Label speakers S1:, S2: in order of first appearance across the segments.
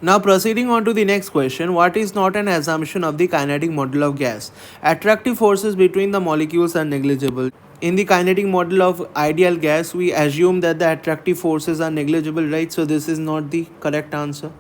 S1: Now proceeding on to the next question, what is not an assumption of the kinetic model of gas? Attractive forces between the molecules are negligible. In the kinetic model of ideal gas, we assume that the attractive forces are negligible, right? So this is not the correct answer.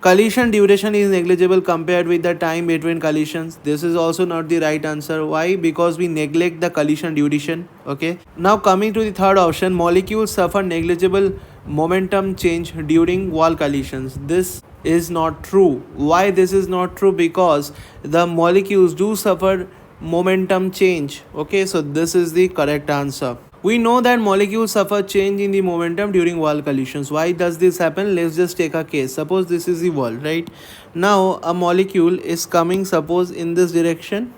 S1: Collision duration is negligible compared with the time between collisions. This is also not the right answer. Why? Because we neglect the collision duration. Okay. Now coming to the third option, molecules suffer negligible momentum change during wall collisions. This is not true. Why this is not true? Because the molecules do suffer momentum change. Okay, so this is the correct answer. We know that molecules suffer change in the momentum during wall collisions. Why does this happen? Let's just take a case. Suppose this is the wall, right? Now a molecule is coming, suppose in this direction.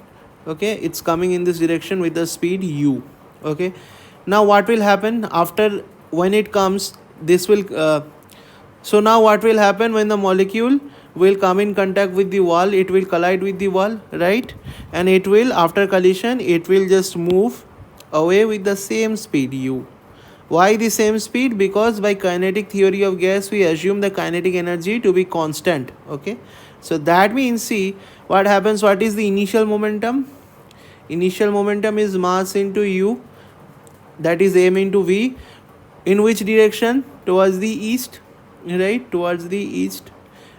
S1: Okay, it's coming in this direction with the speed u. Okay, now what will happen after when it comes? This will so now what will happen when the molecule will come in contact with the wall? It will collide with the wall, right? And it will, after collision, it will just move away with the same speed u. Why the same speed? Because by kinetic theory of gas we assume the kinetic energy to be constant. Okay, so that means, see what happens. What is the initial momentum? Initial momentum is mass into u, that is m into v. In which direction? Towards the east, right? Towards the east.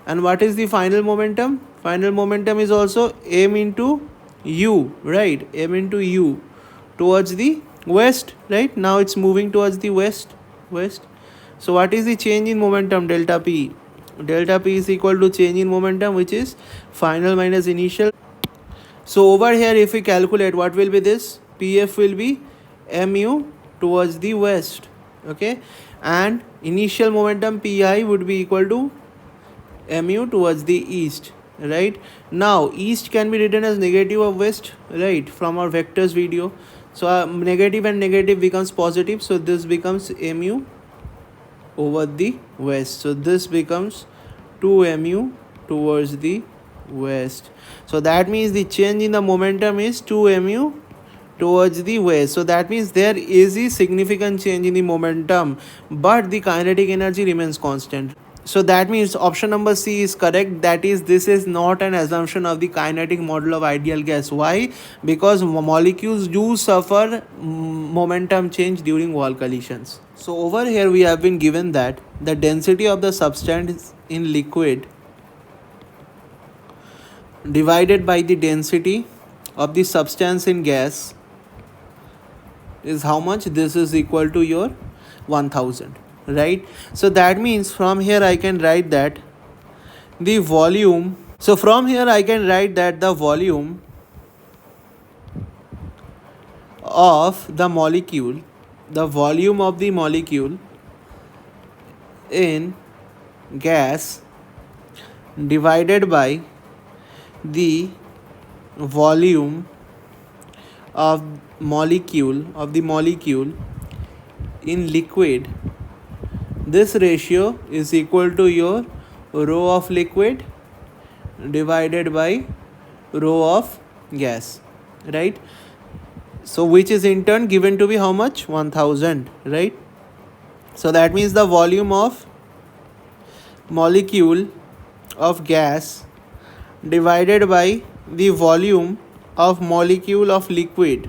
S1: And what is the final momentum? Final momentum is also m into u, right? M into u, towards the west, right? Now it's moving towards the west. So what is the change in momentum? Delta p. Delta p is equal to change in momentum, which is final minus initial. So over here, if we calculate, what will be this? Pf will be mu towards the west. Okay, and initial momentum pi would be equal to mu towards the east, right? Now east can be written as negative of west, right, from our vectors video. So negative and negative becomes positive, so this becomes mu over the west. So this becomes 2 mu towards the west. So that means the change in the momentum is 2 mu towards the west. So that means there is a significant change in the momentum, but the kinetic energy remains constant. So that means option number C is correct. That is, this is not an assumption of the kinetic model of ideal gas. Why? Because molecules do suffer momentum change during wall collisions. So over here we have been given that the density of the substance in liquid divided by the density of the substance in gas is how much? This is equal to your 1000, right? So that means from here I can write that the volume, so from here I can write that the volume of the molecule, the volume of the molecule in gas divided by the volume of the molecule in liquid, this ratio is equal to your rho of liquid divided by rho of gas, right? So which is in turn given to be how much? 1000, right? So that means the volume of molecule of gas divided by the volume of molecule of liquid,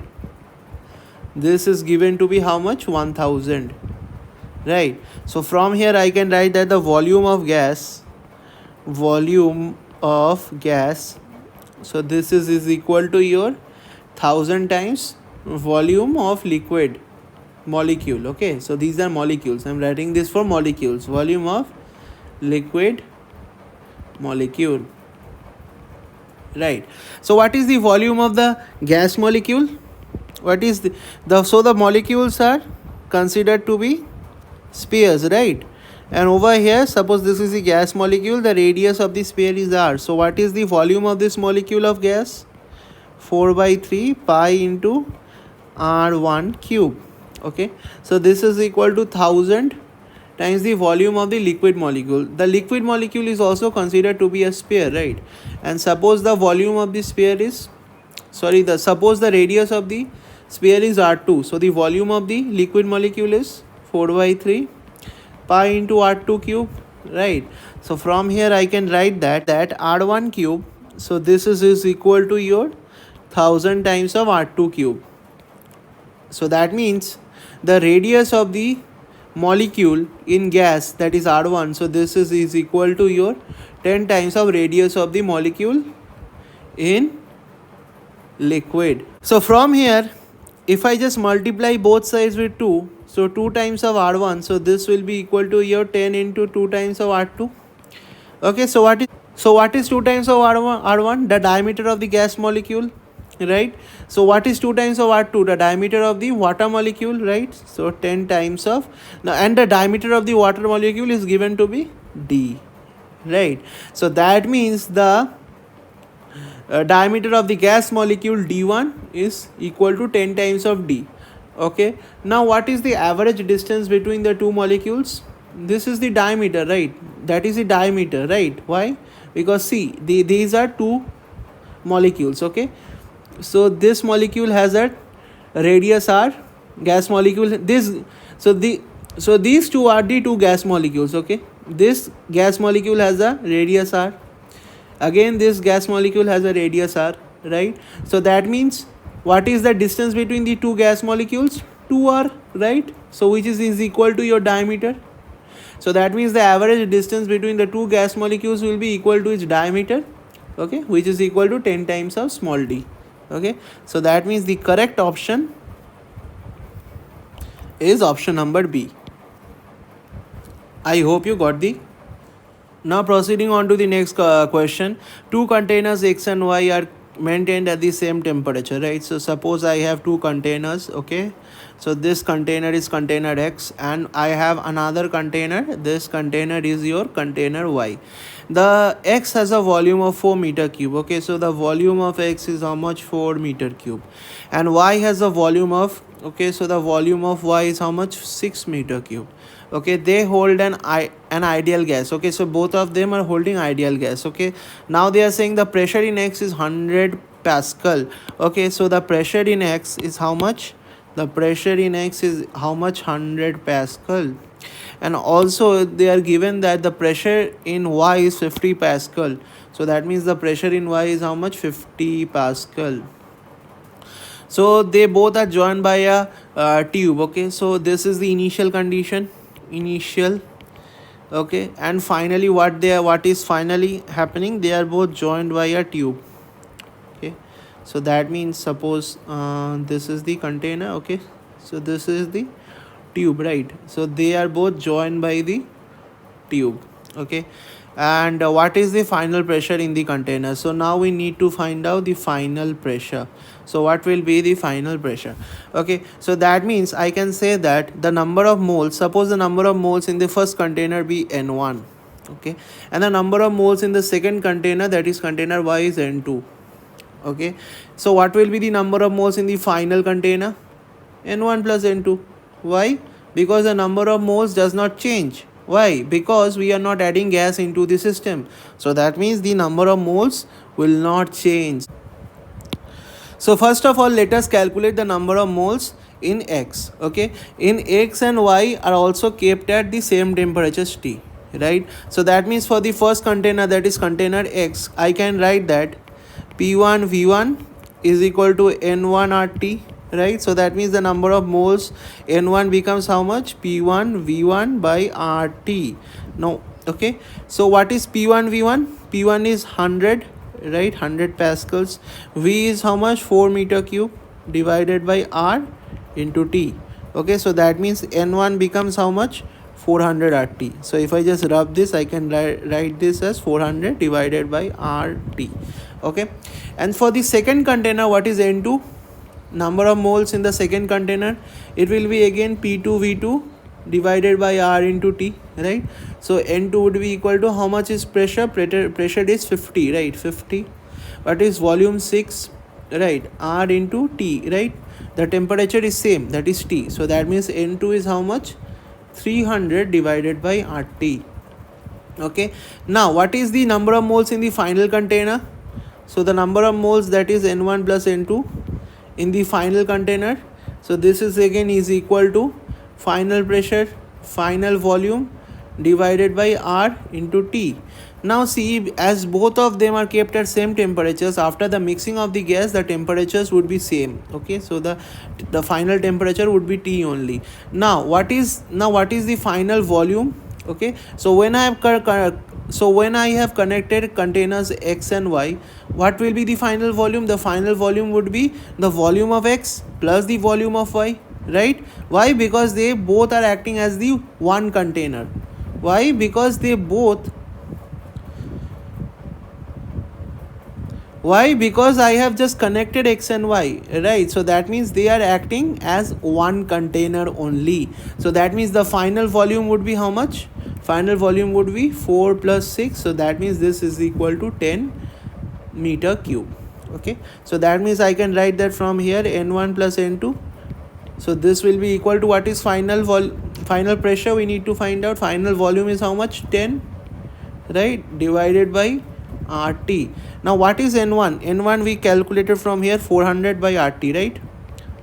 S1: this is given to be how much? 1000, right? So from here I can write that the volume of gas, so this is equal to your 1000 times volume of liquid molecule. Okay, so these are molecules, I'm writing this for molecules, volume of liquid molecule, right? So what is the volume of the gas molecule? What is so the molecules are considered to be spheres, right? And over here, suppose this is the gas molecule, the radius of the sphere is r. So what is the volume of this molecule of gas? 4/3 pi into r1 cube. Okay, so this is equal to 1000 times the volume of the liquid molecule. The liquid molecule is also considered to be a sphere, right? And suppose the volume of the sphere is, suppose the radius of the sphere is R2. So the volume of the liquid molecule is 4 by 3 pi into R2 cube, right? So from here I can write that R1 cube, so this is equal to your 1000 times of R2 cube. So that means the radius of the molecule in gas, that is R1, so this is equal to your 10 times of radius of the molecule in liquid. So from here, if I just multiply both sides with 2, so 2 times of R1, so this will be equal to your 10 into 2 times of R2. Okay, so what is 2 times of R1? The diameter of the gas molecule, right? So what is 2 times of R2? The diameter of the water molecule, right? So 10 times of, now, and the diameter of the water molecule is given to be D, right? So that means the diameter of the gas molecule D1 is equal to 10 times of D. Okay, now what is the average distance between the two molecules? This is the diameter, right? That is the diameter, right? Why? Because see, these are two molecules. Okay, so this molecule has a radius R, gas molecule this, so these two are the two gas molecules. Okay, this gas molecule has a radius R, again this gas molecule has a radius R, right? So that means what is the distance between the two gas molecules? 2r, right? So which is equal to your diameter. So that means the average distance between the two gas molecules will be equal to its diameter, okay, which is equal to 10 times of small d. Okay, so that means the correct option is option number B. I hope you got the. Now proceeding on to the next question. Two containers X and Y are maintained at the same temperature, right? So suppose I have two containers, okay? So this container is container X and I have another container. This container is your container Y. The X has a volume of 4 meter cube, okay? So the volume of X is how much? 4 meter cube. And Y has a volume of, okay, so the volume of Y is how much? 6 meter cube. Okay, they hold an ideal gas. Okay, so both of them are holding ideal gas. Okay, now they are saying the pressure in X is 100 pascal. Okay, so the pressure in X is how much? The pressure in X is how much? 100 pascal. And also they are given that the pressure in Y is 50 pascal. So that means the pressure in Y is how much? 50 pascal. So they both are joined by a tube. Okay, so this is the initial condition, initial. Okay, and finally what is finally happening? They are both joined by a tube. Okay, so that means suppose this is the container. Okay, so this is the tube, right? So they are both joined by the tube. Okay, and what is the final pressure in the container? So now we need to find out the final pressure. So what will be the final pressure? Okay, so that means I can say that the number of moles, suppose the number of moles in the first container be N1, okay, and the number of moles in the second container, that is container Y, is N2. Okay, so what will be the number of moles in the final container? N1 plus N2. Why? Because the number of moles does not change. Why? Because we are not adding gas into the system. So that means the number of moles will not change. So first of all, let us calculate the number of moles in X. Okay, in X and Y are also kept at the same temperature T, right? So that means for the first container, that is container X, I can write that P1 V1 is equal to N1 RT, right? So that means the number of moles N1 becomes how much? P1 V1 by RT. Now, okay, so what is P1 V1? P1 is 100, right? 100 pascals. V is how much? 4 meter cube divided by R into T. Okay, so that means N1 becomes how much? 400 RT. So if I just rub this, I can write this as 400 divided by RT. Okay, and for the second container, what is N2? Number of moles in the second container, it will be again P2 V2 divided by R into T, right? So N2 would be equal to how much is pressure? Pressure is 50, right? 50. What is volume? 6, right? R into T, right? The temperature is same, that is T. So that means N2 is how much? 300 divided by RT. Okay, now what is the number of moles in the final container? So the number of moles, that is N1 plus N2. in the final container. So this is again is equal to final pressure, final volume divided by R into T. Now see, as both of them are kept at same temperatures, after the mixing of the gas the temperatures would be same. Okay, so the final temperature would be T only. Now what is the final volume? Okay, so when I have connected containers X and Y, what will be the final volume? The final volume would be the volume of X plus the volume of Y, right? Why? Because they both are acting as the one container. Why? Because because I have just connected X and Y, right? So that means they are acting as one container only. So that means the final volume would be how much? Final volume would be 4 plus 6. So that means this is equal to 10 meter cube. Okay, so that means I can write that from here, N1 plus N2. So this will be equal to, what is final pressure? We need to find out. Final volume is how much? 10, right, divided by RT. Now what is N1? N1 we calculated from here, 400 by RT, right?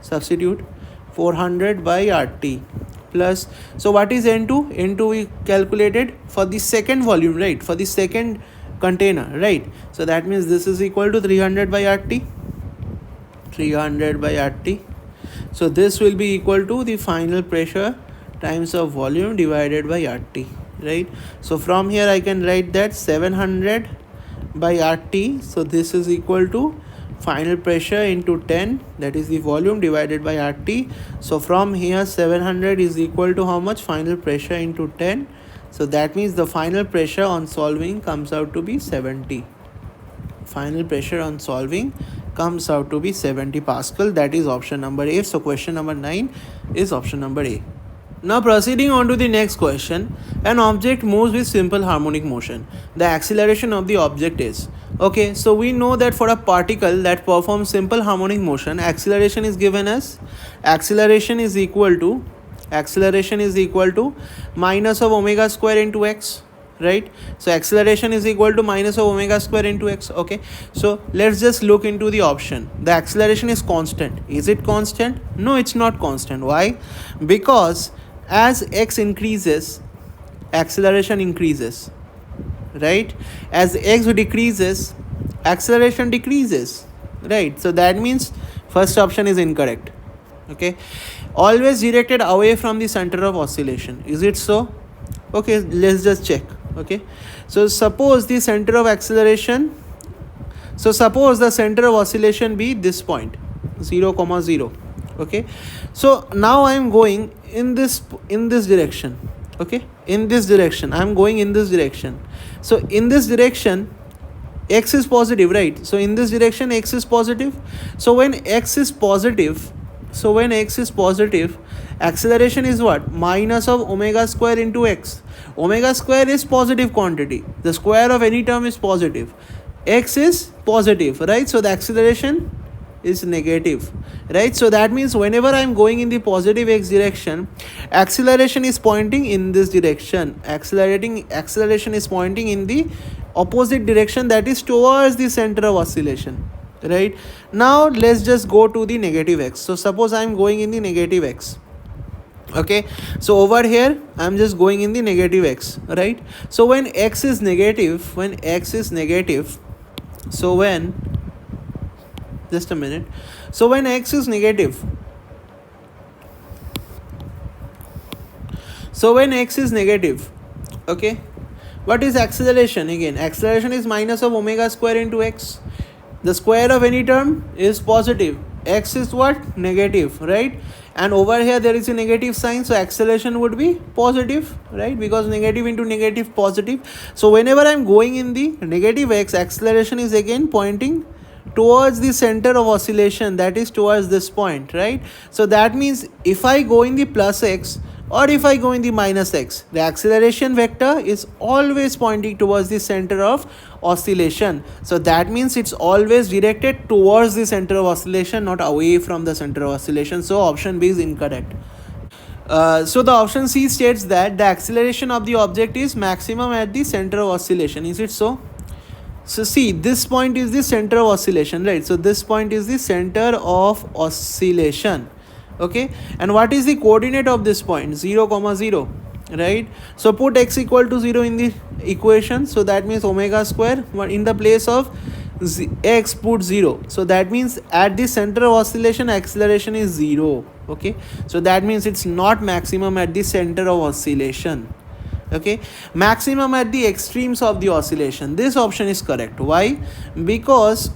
S1: Substitute 400 by RT plus, so what is N2? N2 we calculated for the second volume, right, for the second container, right? So that means this is equal to 300 by RT. 300 by RT. So this will be equal to the final pressure times of volume divided by RT, right? So from here I can write that 700 by RT. So this is equal to final pressure into 10, that is the volume, divided by RT. So from here 700 is equal to how much? Final pressure into 10. So that means the final pressure on solving comes out to be 70. Final pressure on solving comes out to be 70 Pascal. That is option number A. So question number 9 is option number A. Now proceeding on to the next question. An object moves with simple harmonic motion. The acceleration of the object is. Okay, so we know that for a particle that performs simple harmonic motion, acceleration is given as, acceleration is equal to minus of omega square into x, right? So acceleration is equal to minus of omega square into x. Okay, so let's just look into the option. The acceleration is constant. Is it constant? No, it's not constant. Why? Because as x increases, acceleration increases, right? As x decreases, acceleration decreases, right? So that means first option is incorrect. Okay, always directed away from the center of oscillation. Is it so? Okay, let's just check. Okay, so suppose the center of acceleration, so suppose the center of oscillation be this point, 0, 0. Okay, so now I am going in this direction. Okay, in this direction I am going in this direction. So in this direction x is positive, right? So in this direction x is positive. So when x is positive, acceleration is what? Minus of omega square into x. Omega square is positive quantity. The square of any term is positive. X is positive, right? So the acceleration is negative, right? So that means whenever I am going in the positive x direction, acceleration is pointing in this direction. Acceleration is pointing in the opposite direction, that is towards the center of oscillation, right? Now let's just go to the negative x. So suppose I am going in the negative x. Okay, so over here I am just going in the negative x, right? So when x is negative, so when, just a minute, so when x is negative, okay, what is acceleration? Again, acceleration is minus of omega square into x. The square of any term is positive, x is what? Negative, right? And over here there is a negative sign, so acceleration would be positive, right? Because negative into negative, positive. So whenever I am going in the negative x, acceleration is again pointing towards the center of oscillation, that is towards this point, right? So that means if I go in the plus x or if I go in the minus x, the acceleration vector is always pointing towards the center of oscillation. So that means it's always directed towards the center of oscillation, not away from the center of oscillation. So option B is incorrect. So the option C states that the acceleration of the object is maximum at the center of oscillation. Is it so? So see, this point is the center of oscillation, right? So this point is the center of oscillation. Okay, and what is the coordinate of this point? 0 comma 0, right? So put x equal to 0 in the equation, so that means omega square. In the place of x put 0, so that means at the center of oscillation acceleration is 0. Okay, so that means it's not maximum at the center of oscillation. Okay, maximum at the extremes of the oscillation. This option is correct. Why? Because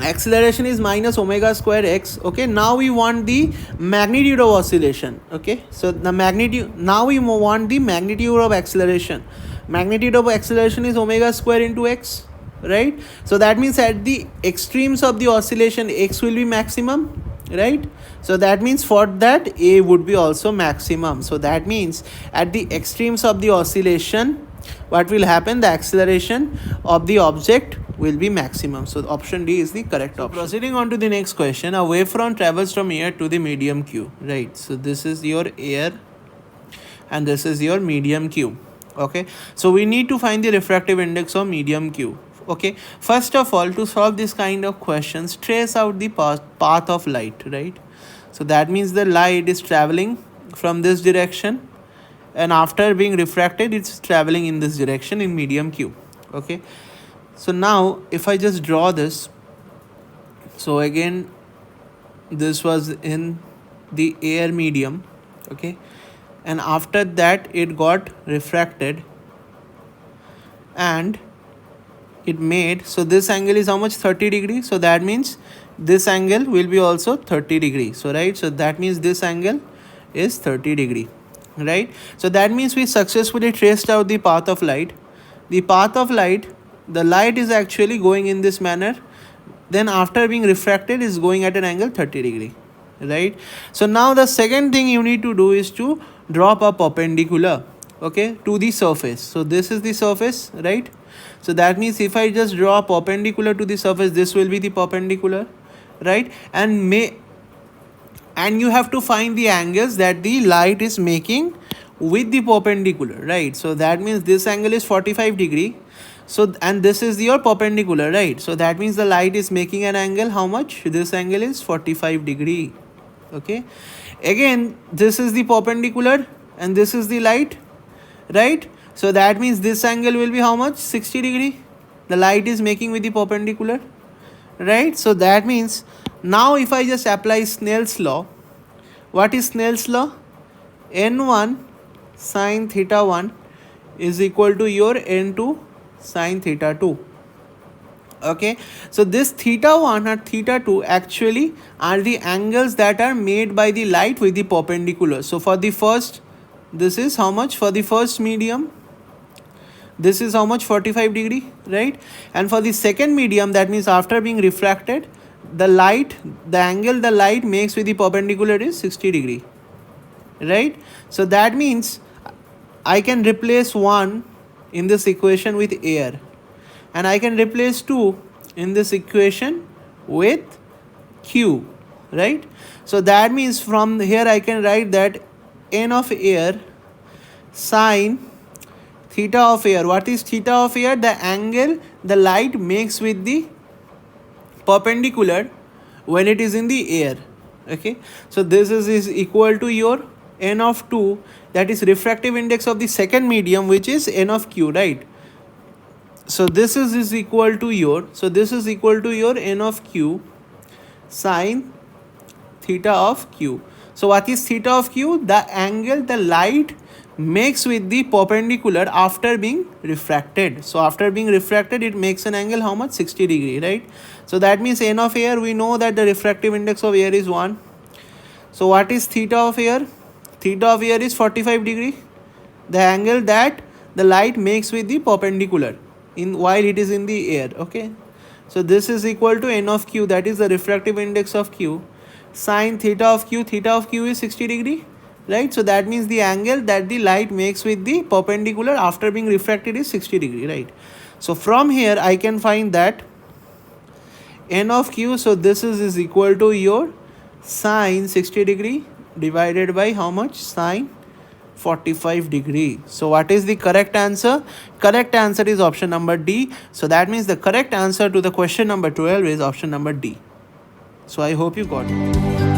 S1: acceleration is minus omega square x. Okay, now we want the magnitude of oscillation. Okay, so the magnitude, now we want the magnitude of acceleration. Magnitude of acceleration is omega square into x, right? So that means at the extremes of the oscillation x will be maximum, right? So that means for that a would be also maximum. So that means at the extremes of the oscillation, what will happen? The acceleration of the object will be maximum. So option D is the correct option. Proceeding on to the next question, a wavefront travels from air to the medium Q, right? So this is your air and this is your medium Q. Okay, so we need to find the refractive index of medium Q. Okay, first of all, to solve this kind of questions, trace out the path of light, right? So that means the light is traveling from this direction, and after being refracted it's traveling in this direction in medium Q. Okay, so now if I just draw this, so again this was in the air medium. Okay, and after that it got refracted and it made, so this angle is how much? 30 degrees. So that means this angle will be also 30 degrees. So right, so that means this angle is 30 degree, right? So that means we successfully traced out the path of light. The path of light, the light is actually going in this manner, then after being refracted is going at an angle 30 degree, right? So now the second thing you need to do is to drop a perpendicular, okay, to the surface. So this is the surface, right? So that means if I just draw a perpendicular to the surface, this will be the perpendicular, right? And you have to find the angles that the light is making with the perpendicular, right? So that means this angle is 45 degree. So and this is your perpendicular, right? So that means the light is making an angle, how much? This angle is 45 degree. Okay, again this is the perpendicular and this is the light, right? So that means this angle will be how much? 60 degree. The light is making with the perpendicular, right? So that means now if I just apply Snell's law, what is Snell's law? N1 sine theta 1 is equal to your N2 sine theta 2. Okay, so this theta 1 and theta 2 actually are the angles that are made by the light with the perpendicular. So for the first, this is how much? For the first medium, this is how much? 45 degree, right? And for the second medium, that means after being refracted, the light, the angle the light makes with the perpendicular is 60 degree, right? So that means I can replace 1 in this equation with air, and I can replace 2 in this equation with Q, right? So that means from here I can write that N of air sine theta of air. What is theta of air? The angle the light makes with the perpendicular when it is in the air. Okay, so this is equal to your N of 2, that is refractive index of the second medium, which is N of Q, right? So this is equal to your, so this is equal to your N of Q sine theta of Q. So what is theta of Q? The angle the light makes with the perpendicular after being refracted. So after being refracted, it makes an angle how much? 60 degree, right? So that means N of air, we know that the refractive index of air is 1. So what is theta of air? Theta of air is 45 degree. The angle that the light makes with the perpendicular in while it is in the air. Okay, so this is equal to N of Q, that is the refractive index of Q, sine theta of Q. Theta of Q is 60 degree, right? So that means the angle that the light makes with the perpendicular after being refracted is 60 degree, right? So from here I can find that N of Q, so this is equal to your sine 60 degree divided by how much? Sine 45 degree. So what is the correct answer? Correct answer is option number D. So that means the correct answer to the question number 12 is option number D. So I hope you got it.